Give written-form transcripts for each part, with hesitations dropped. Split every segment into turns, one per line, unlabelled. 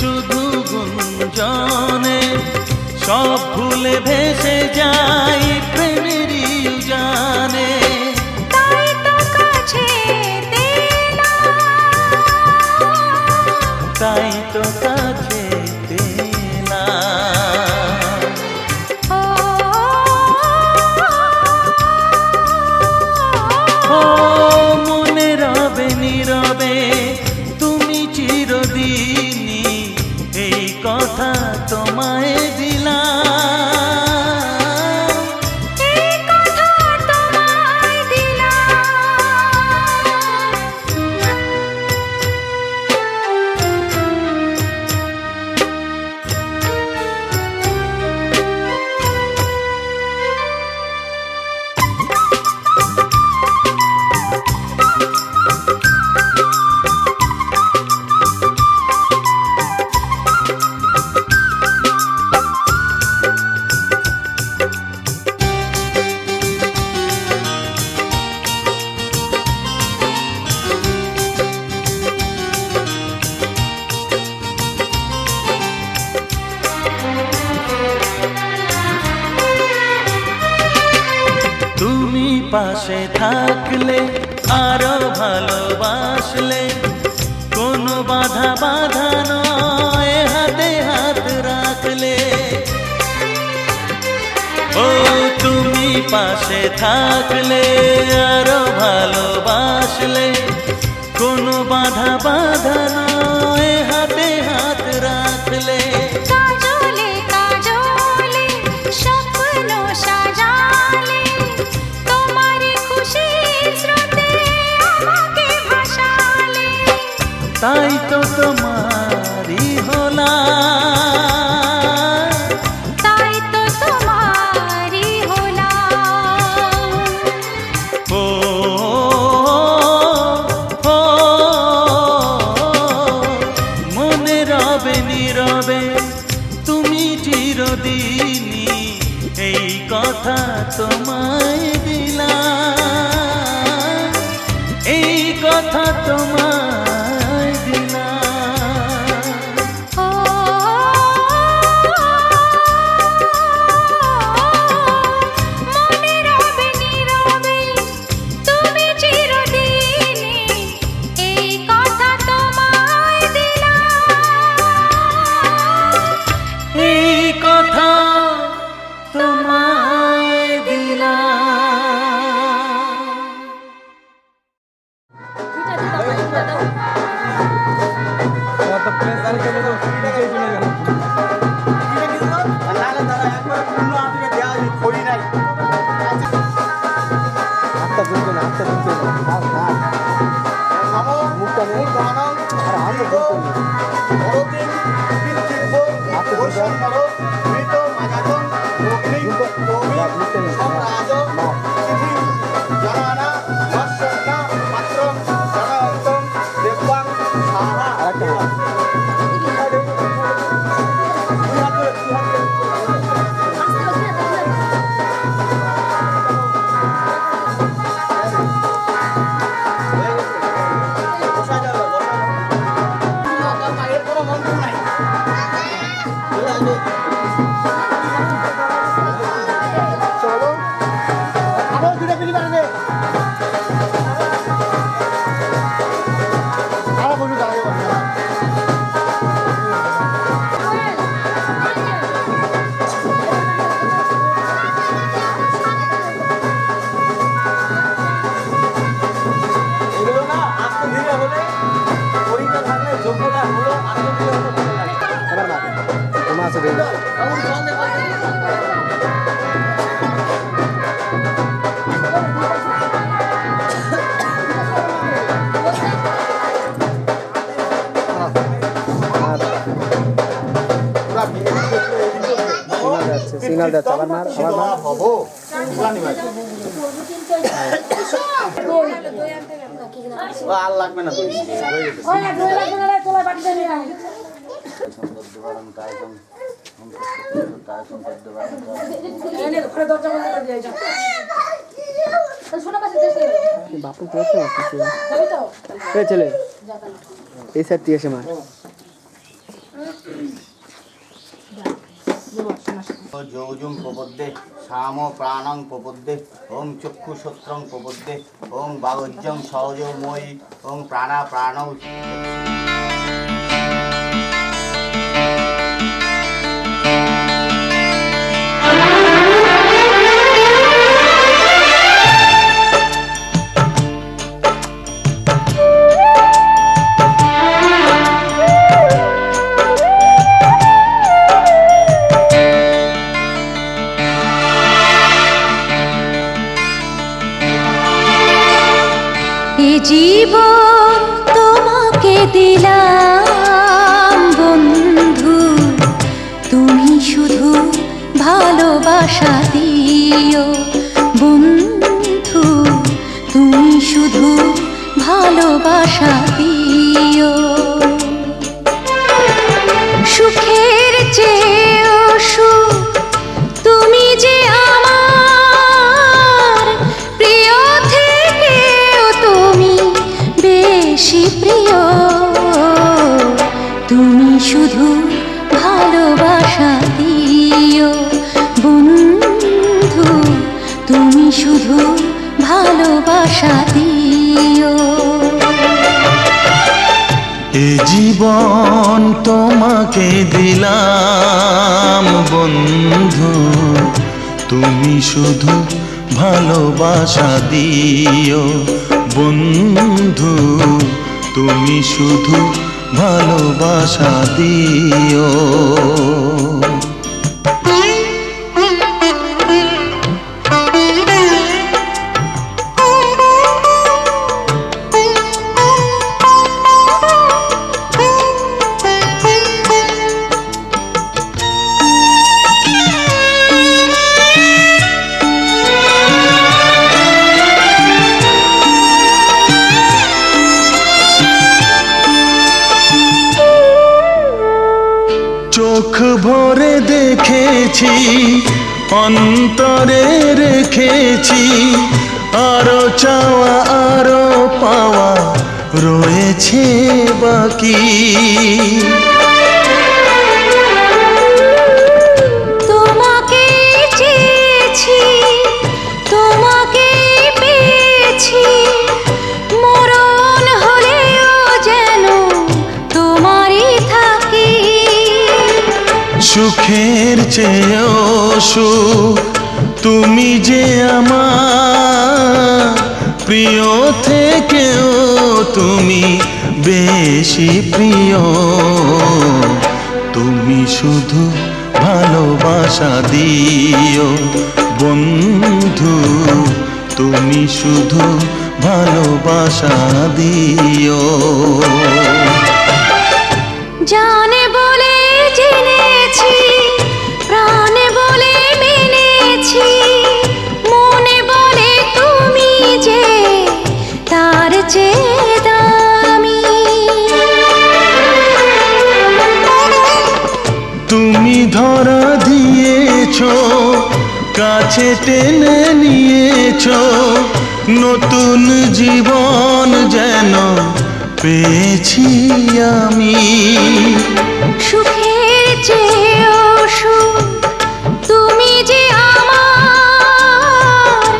শুধু গুঞ্জনে সব ভুলে ভেসে যাই প্রেমেরই উজানে।
তাই তো কাছে
তাই তো কাছে মনে রবে নীরবে তুমি চিরদিনই, এই কথা তোমায় দিলাম। পাশে থাকলে আরো ভালোবাসলে, কোনো বাধা বাধা নয় হাতে হাত রাখলে। ও তুমি পাশে থাকলে আরো ভালোবাসলে, কোনো বাধা বাধা নয় হাতে হাত রাখলে। তাই তো তোমারি হলাম,
তাই তো তোমারি হলাম।
ও মনে রবে নীরবে তুমি চিরদিনই, এই কথা তোমায় দিলাম, এই কথা তোমায়
সিগন্যাল যাচ্ছে আবার মার আবার মার হবো আর লাগবে না ওই দই লাগবে না তোলা বাটি দে নিয়ে আয় দোকান কায়দম কায়দম করতে পারেন এনে ঘরে দরজা বন্ধ করে দিয়ে যা শোনা পাশে দেশে বাপু কইতে আছে যাবি তো এই চলে এই সাইড দিয়ে এসে মার যোজুং প্রপদ্যে শাম প্রাণং প্রপদ্যে ওং চক্ষু সত্রং প্রপদ্যে ওং বাগজ্যং সহজময়ী ওং প্রাণা প্রাণৌ।
জীবন তোমাকে দিলাম বন্ধু, তুমি শুধু ভালোবাসা দিও বন্ধু, তুমি শুধু ভালোবাসা দিও। সুখের চেয়েও সুখ তুমি যে আমার প্রিয় থেকেও তুমি বেশি প্রিয়, তুমি শুধু ভালোবাসা দিও বন্ধু, তুমি শুধু ভালোবাসা দিও।
এ জীবন তোমাকে দিলাম বন্ধু, তুমি শুধু ভালোবাসা দিও বন্ধু, তুমি শুধু ভালোবাসা দিও। চোখ ভরে দেখেছি, অন্তরে রেখেছি, আরো চাওয়া আরো পাওয়া রয়েছে বাকি।
তোমাকে চেয়েছি, তোমাকে পেয়েছি, মরণ হলেও যেন তোমারই থাকি।
সুখের চেয়েও সুখ তুমি যে আমার প্রিয় থেকেও তুমি বেশি প্রিয়, তুমি শুধু ভালোবাসা দিও বন্ধু, তুমি শুধু ভালোবাসা দিও।
জানে বলে জেনেছি, প্রাণে বলে মেনেছি, মনে বলে তুমি যে তার চেয়ে দামি।
তুমি ধরা দিয়েছো, কাছে টেনে নিয়েছো, নতুন জীবন যেন পেয়েছি আমি।
সুখের চেয়েও সুখ তুমি যে আমার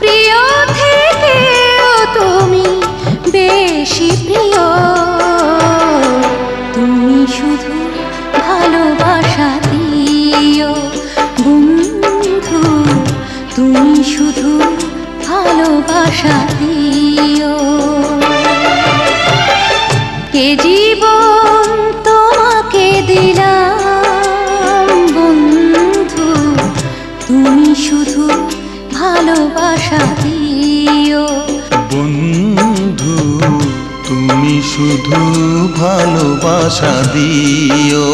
প্রিয় থেকেও তুমি বেশি প্রিয়, তুমি শুধু ভালোবাসা দিও বন্ধু, তুমি শুধু ভালোবাসা দিও। এ জীবন তোমাকে দিলাম বন্ধু, তুমি শুধু ভালোবাসা দিও
বন্ধু, তুমি শুধু ভালোবাসা দিও।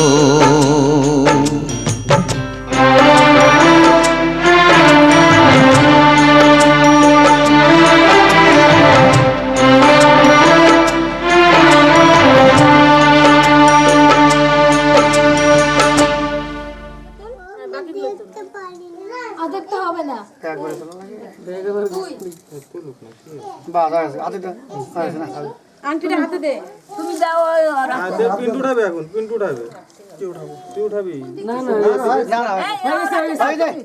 দেখতে হবে না আংটিটা হাতে দে, তুমি যাও
পিন্টু উঠাবে এখন, পিন্টু উঠাবে।
না না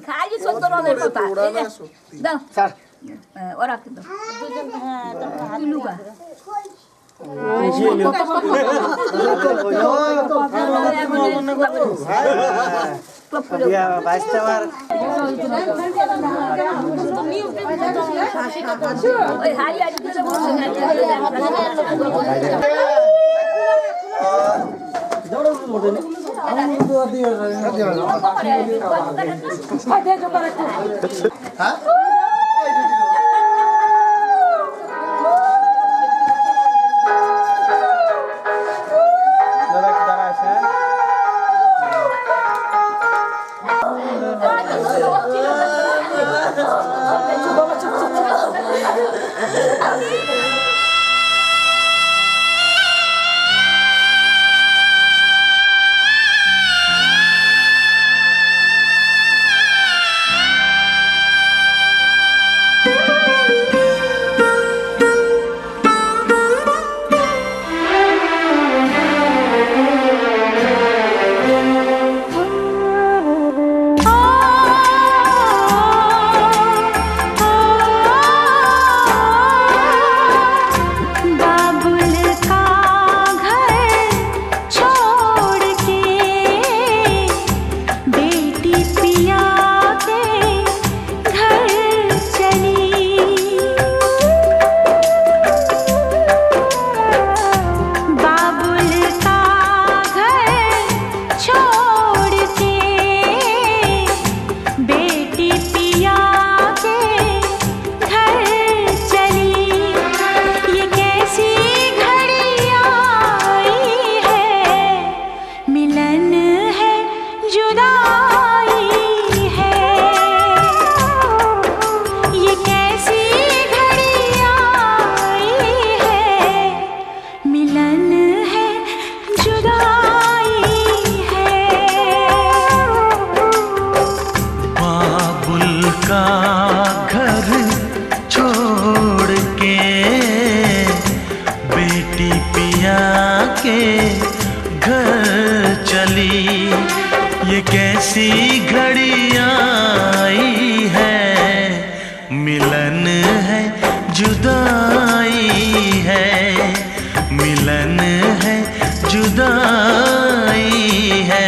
খালি সত্য রঙের কথা এই যে, দাও
স্যার
ওরা কিন্তু লুকা
বাইশটাবার
ওই হাড়ি হাড়ি করে বসে
ये कैसी घड़ियां आई है, मिलन है जुदाई है, मिलन है जुदाई है।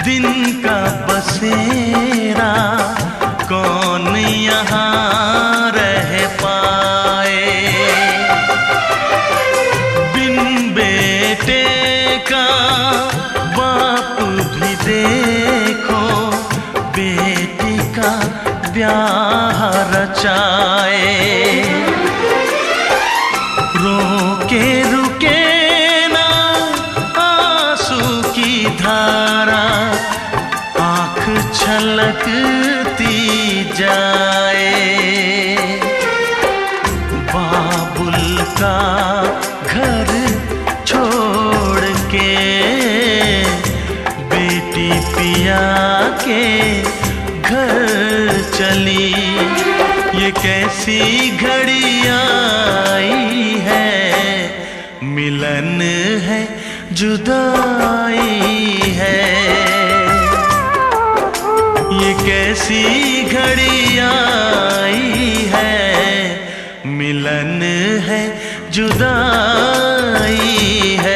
दिन का बसेरा कौन यहाँ रह पाए। बिन बेटे का बाप भी देखो बेटी का ब्याह रचाए। रोके रुके ना आंसू की धारा आँख छलकती जाए। बाबुल का घर छोड़ के बेटी पिया के घर चली। ये कैसी घड़ी आई है, मिलन है जुदाई है। ये कैसी घड़ी आई है, मिलन है जुदाई है।